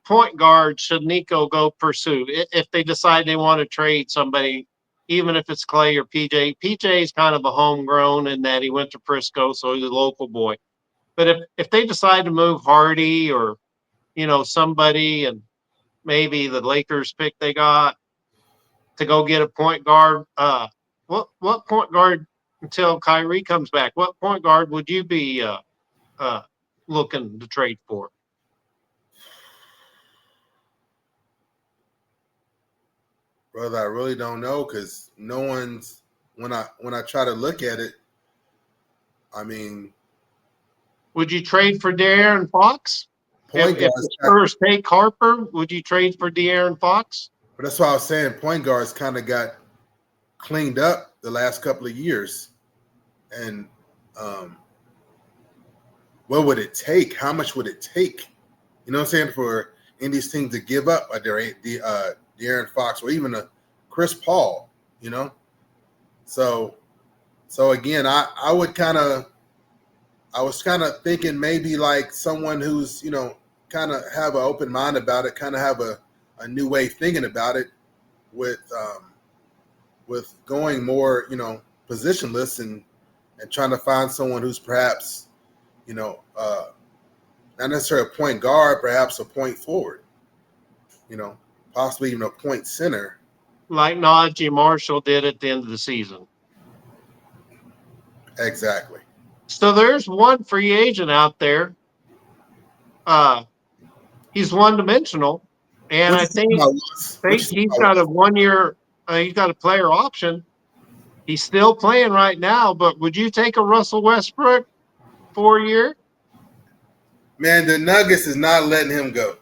point guard should Nico go pursue if they decide they want to trade somebody, even if it's Clay or PJ? PJ is kind of a homegrown in that he went to Frisco, so he's a local boy. But if they decide to move Hardy or somebody, and maybe the Lakers pick they got to go get a point guard, what point guard until Kyrie comes back? What point guard would you be looking to trade for? Brother, I really don't know because no one's when I try to look at it, I mean, Would you trade for De'Aaron Fox? point If guards. the Spurs take Harper, would you trade for De'Aaron Fox? But that's why I was saying point guards kind of got cleaned up the last couple of years. And what would it take? How much would it take? You know what I'm saying? For any of these teams to give up De'Aaron Fox or even a Chris Paul, So again, I was kind of thinking maybe like someone who's, kind of have an open mind about it, kind of have a new way of thinking about it with going more, positionless and trying to find someone who's perhaps, not necessarily a point guard, perhaps a point forward, possibly even a point center. Like Najee Marshall did at the end of the season. Exactly. So there's one free agent out there. He's one-dimensional, and I think he's got a 1 year. He's got a player option. He's still playing right now, but would you take a Russell Westbrook 4 year? Man, the Nuggets is not letting him go.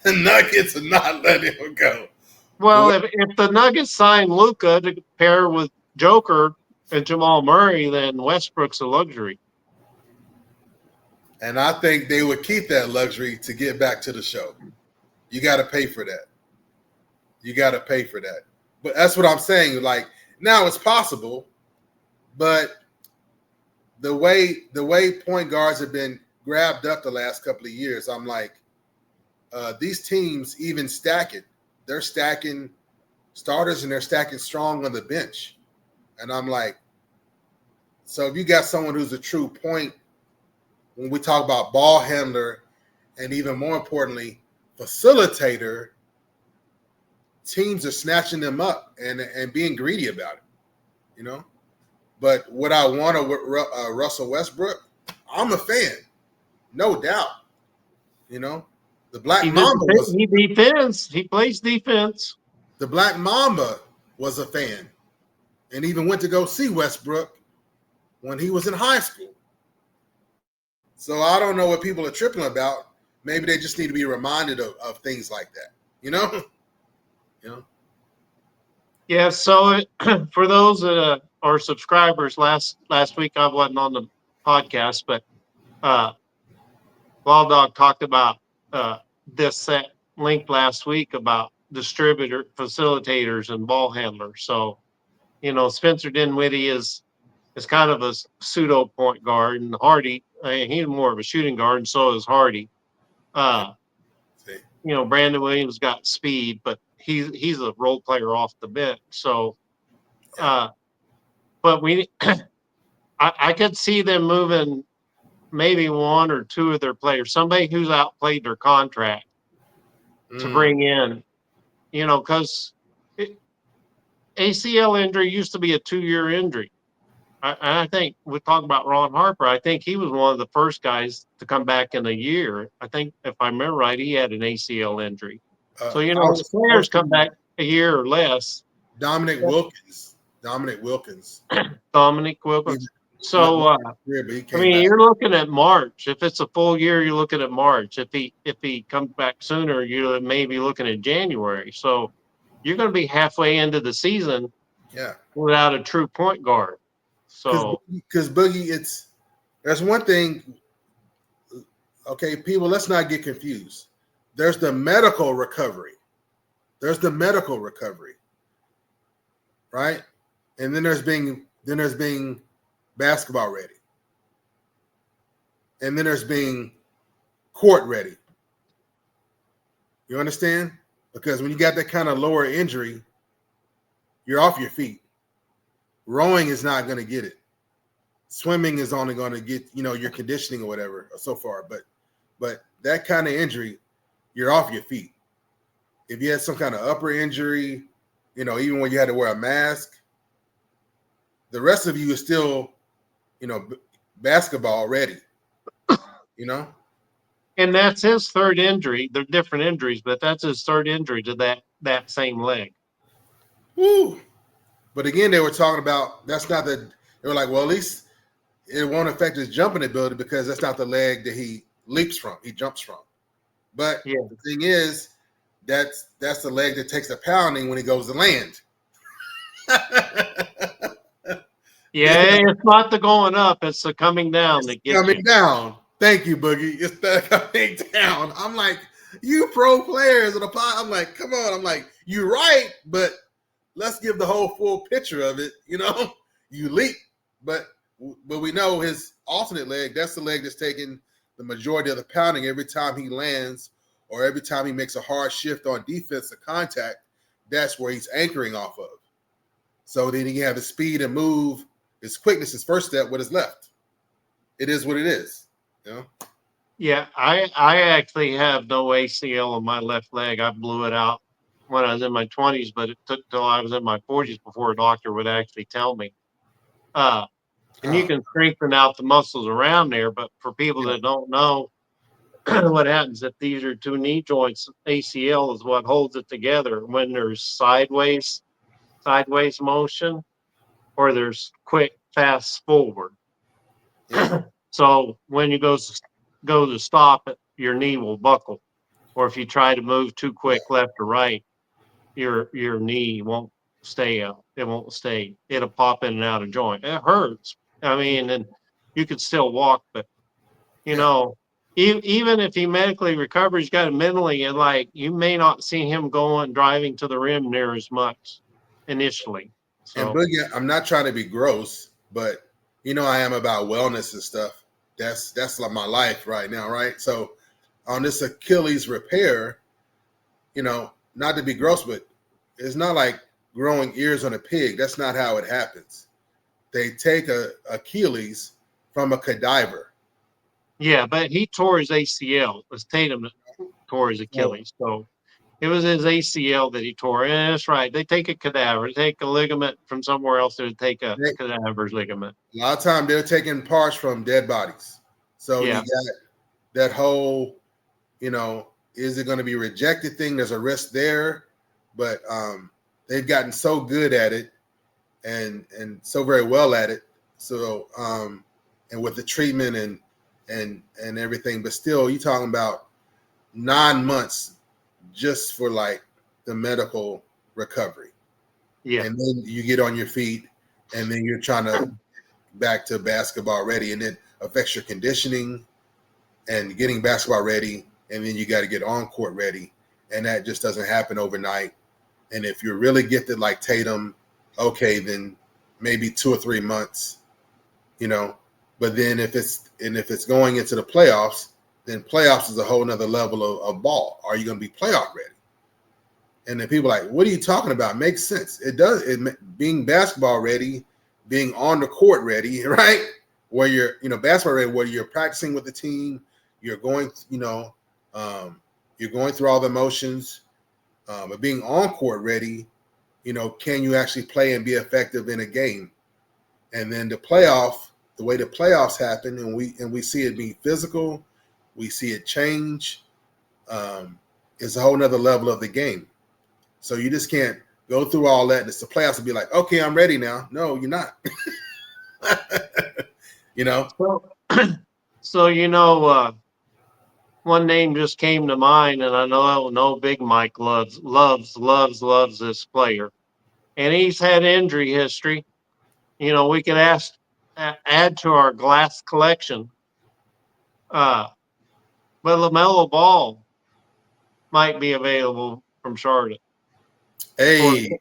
The Nuggets are not letting him go. Well, if the Nuggets sign Luka to pair with Joker and Jamal Murray, then Westbrook's a luxury. And I think they would keep that luxury to get back to the show. You got to pay for that. But that's what I'm saying. Like, now it's possible, but the way point guards have been grabbed up the last couple of years, I'm like, these teams even stack it. They're stacking starters and they're stacking strong on the bench. And I'm like, so if you got someone who's a true point, when we talk about ball handler and even more importantly, facilitator, teams are snatching them up and being greedy about it, But would I want a Russell Westbrook? I'm a fan, no doubt. The Black Mamba he defends. He plays defense. The Black Mamba was a fan and even went to go see Westbrook when he was in high school. So I don't know what people are tripping about. Maybe they just need to be reminded of things like that, Yeah, so for those that are subscribers, last week I wasn't on the podcast, but uh, Law Dog talked about this set link last week about distributor facilitators and ball handlers. So Spencer Dinwiddie is kind of a pseudo point guard, and Hardy, he's more of a shooting guard, and so is Hardy. Yeah. Uh, See. Brandon Williams got speed, but he's a role player off the bench. So, Yeah. but I could see them moving maybe one or two of their players, somebody who's outplayed their contract to Mm. bring in, because ACL injury used to be a 2-year injury. I think we talk about Ron Harper. I think he was one of the first guys to come back in a year. I think if I remember right, he had an ACL injury. So I was players come back a year or less. Dominic Wilkins. Dominic Wilkins. Dominic He Wilkins. went So one year, but he came back. you're looking at March. If it's a full year, you're looking at March. If he comes back sooner, you're maybe looking at January. So you're going to be halfway into the season Yeah. without a true point guard. So Because Boogie, there's one thing. Okay, people, let's not get confused. There's the medical recovery. Right? And then there's being basketball ready. And then there's being court ready. You understand? Because when you got that kind of lower injury, you're off your feet. Rowing is not going to get it. Swimming is only going to get, your conditioning or whatever so far. But that kind of injury, you're off your feet. If you had some kind of upper injury, even when you had to wear a mask, the rest of you is still, basketball ready, And that's his third injury. They're different injuries, but that's his third injury to that same leg. Woo. But again, they were talking about they were like, well, at least it won't affect his jumping ability because that's not the leg that he jumps from. But the thing is, that's the leg that takes the pounding when he goes to land. It's not the going up, it's the coming down that gets coming down. Thank you, Boogie. It's the coming down. I'm like, you pro players and apply. I'm like, come on. I'm like, you're right, but let's give the whole full picture of it. You leap, but we know his alternate leg, that's the leg that's taking the majority of the pounding every time he lands or every time he makes a hard shift on defensive contact. That's where he's anchoring off of. So then he can have his speed and move, his quickness, his first step with his left. It is what it is. Yeah, I actually have no ACL on my left leg. I blew it out when I was in my 20s, but it took till I was in my 40s before a doctor would actually tell me. And you can strengthen out the muscles around there, but for people that don't know what happens if these are two knee joints, ACL is what holds it together when there's sideways motion or there's quick, fast forward. Yeah. So when you go to stop it, your knee will buckle. Or if you try to move too quick left or right, your knee won't stay up. It won't stay. It'll pop in and out of joint. It hurts. I mean, and you could still walk, but even if he medically recovers, he's got it mentally, and like you may not see him going driving to the rim near as much initially. So, and Boogie, I'm not trying to be gross, but I am about wellness and stuff. That's like my life right now, right? So on this Achilles repair, not to be gross, but it's not like growing ears on a pig. That's not how it happens. They take a Achilles from a cadaver. Yeah, but he tore his ACL. It was Tatum that tore his Achilles. So it was his ACL that he tore. And that's right. They take a cadaver, they take a ligament from somewhere else, they take a cadaver's ligament. A lot of time they're taking parts from dead bodies. So you got that whole, is it going to be rejected thing? There's a risk there, but they've gotten so good at it and so very well at it. So and with the treatment and everything, but still, you're talking about 9 months just for like the medical recovery. Yeah. and then you get on your feet, and then you're trying to back to basketball ready, and it affects your conditioning and getting basketball ready, and then you got to get on court ready, and that just doesn't happen overnight. And if you're really gifted like Tatum, okay, then maybe 2 or 3 months, you know. But then if it's going into the playoffs, then playoffs is a whole nother level of ball. Are you going to be playoff ready? And then people are like, what are you talking about? Makes sense. It does. Being basketball ready, being on the court ready, right? Where you're, basketball ready, where you're practicing with the team, you're going, you're going through all the motions, but being on court ready, can you actually play and be effective in a game? And then the way the playoffs happen, and we see it be physical, we see it change, is a whole nother level of the game. So you just can't go through all that. And it's the playoffs to be like, okay, I'm ready now. No, you're not. So, one name just came to mind, and I know Big Mike loves this player, and he's had injury history. We could add to our glass collection, but LaMelo Ball might be available from Charlotte. Hey,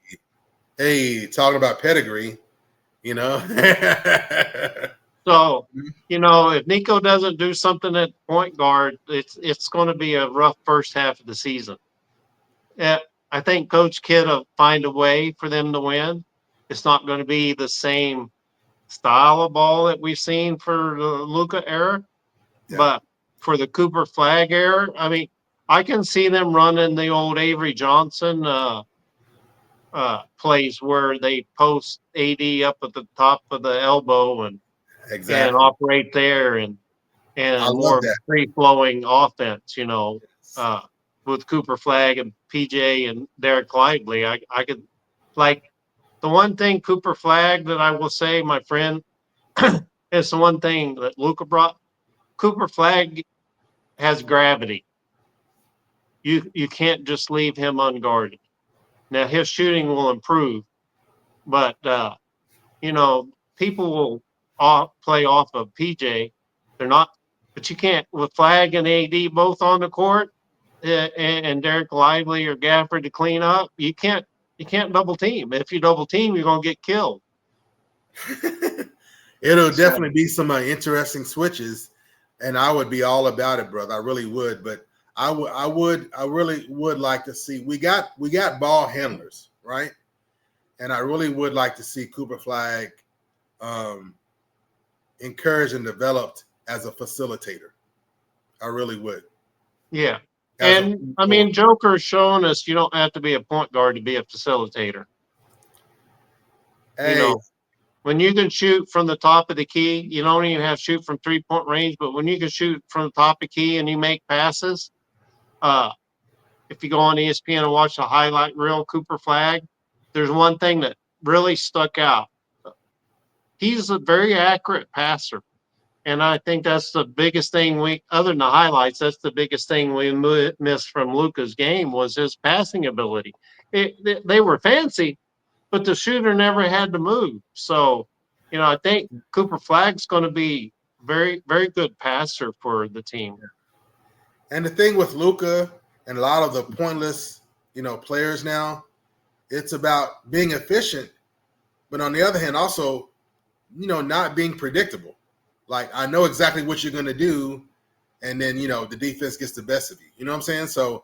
talking about pedigree, So, if Nico doesn't do something at point guard, it's going to be a rough first half of the season. I think Coach Kidd will find a way for them to win. It's not going to be the same style of ball that we've seen for the Luka era, but for the Cooper Flag era, I mean, I can see them running the old Avery Johnson plays where they post AD up at the top of the elbow and operate there and more free flowing offense, with Cooper Flag and PJ and Derek Lively. I could, like, the one thing Cooper Flag that I will say, my friend, is the one thing that Luka brought. Cooper Flag has gravity. You can't just leave him unguarded. Now his shooting will improve, but people will play off of PJ. They're not, but you can't with Flag and AD both on the court, and Derek Lively or Gafford to clean up. You can't double team. If you double team, you're gonna get killed. It'll definitely be some interesting switches, and I would be all about it, brother. I really would. But I really would like to see. We got ball handlers, right? And I really would like to see Cooper Flag encouraged and developed as a facilitator. I really would. Yeah. And I mean, Joker's shown us you don't have to be a point guard to be a facilitator. Hey. When you can shoot from the top of the key, you don't even have to shoot from 3-point range, but when you can shoot from the top of the key and you make passes, if you go on ESPN and watch the highlight reel, Cooper Flag, there's one thing that really stuck out. He's a very accurate passer. And I think that's the biggest thing other than the highlights, that's the biggest thing we missed from Luka's game was his passing ability. They were fancy, but the shooter never had to move. So, I think Cooper Flag's going to be very, very good passer for the team. And the thing with Luka and a lot of the pointless, players now, it's about being efficient, but on the other hand, also, not being predictable. Like, I know exactly what you're going to do, and then, the defense gets the best of you. You know what I'm saying? So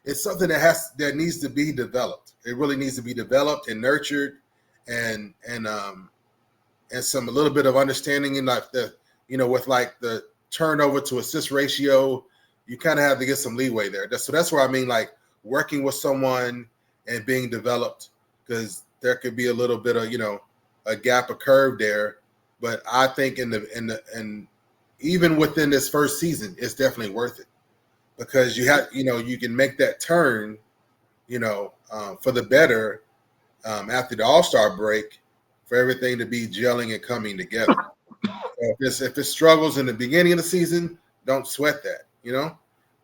it's something that needs to be developed. It really needs to be developed and nurtured and some a little bit of understanding in like with like the turnover to assist ratio, you kind of have to get some leeway there. So that's where I mean, like working with someone and being developed, because there could be a little bit of, a gap, a curve there. But I think and even within this first season, it's definitely worth it, because you have, you can make that turn, for the better after the All-Star break, for everything to be gelling and coming together. So if it struggles in the beginning of the season, don't sweat that.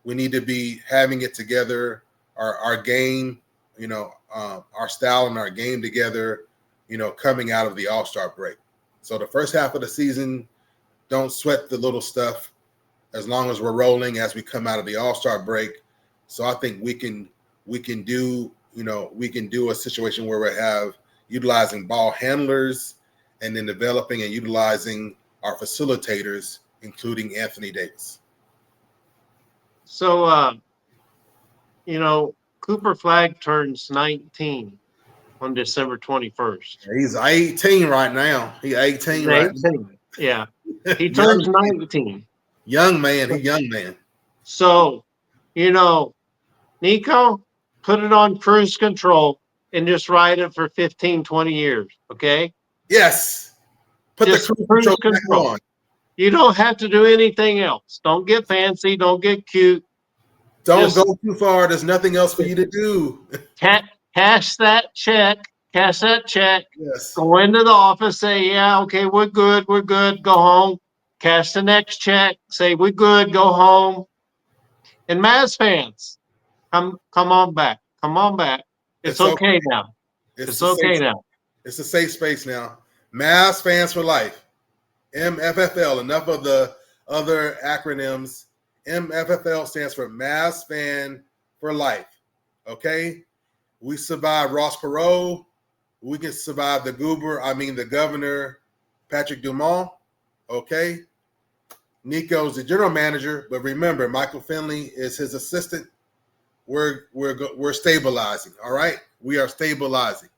We need to be having it together, our game, our style and our game together, coming out of the All-Star break. So the first half of the season, don't sweat the little stuff as long as we're rolling as we come out of the All-Star break. So I think we can do a situation where we have utilizing ball handlers and then developing and utilizing our facilitators, including Anthony Davis. So, Cooper Flagg turns 19 on December 21st. He's 18 right now. He's 18 right now. Yeah. He turns 19. Young man. He's young man. So, Nico, put it on cruise control and just ride it for 15, 20 years. Okay? Yes. Put just the cruise control on. You don't have to do anything else. Don't get fancy. Don't get cute. Don't go too far. There's nothing else for you to do. Cash that check. Yes. Go into the office. Say, yeah, okay, we're good. Go home. Cash the next check. Say, we're good. Go home. And Mavs fans, come on back. Come on back. It's okay now. It's okay now. It's a safe space now. Mavs fans for life. MFFL. Enough of the other acronyms. MFFL stands for Mavs fan for life. Okay? We survived Ross Perot. We can survive the governor, Patrick Dumont. Okay? Nico's the general manager, but remember, Michael Finley is his assistant. We're stabilizing. All right? We are stabilizing.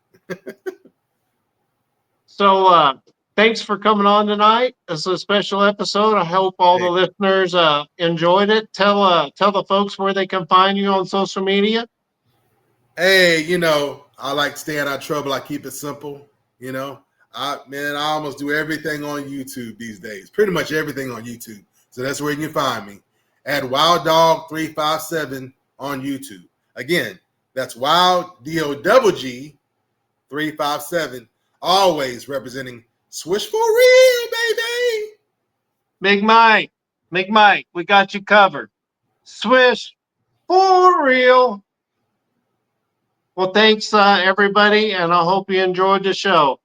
So thanks for coming on tonight. This is a special episode. I hope all the listeners enjoyed it. Tell the folks where they can find you on social media. Hey, I like staying out of trouble. I keep it simple. I almost do everything on YouTube these days. Pretty much everything on YouTube. So that's where you can find me at Wild Dog 357 on YouTube. Again, that's Wild DOG 357. Always representing Swish for real, baby. Big Mike, we got you covered. Swish for real. Well, thanks, everybody, and I hope you enjoyed the show.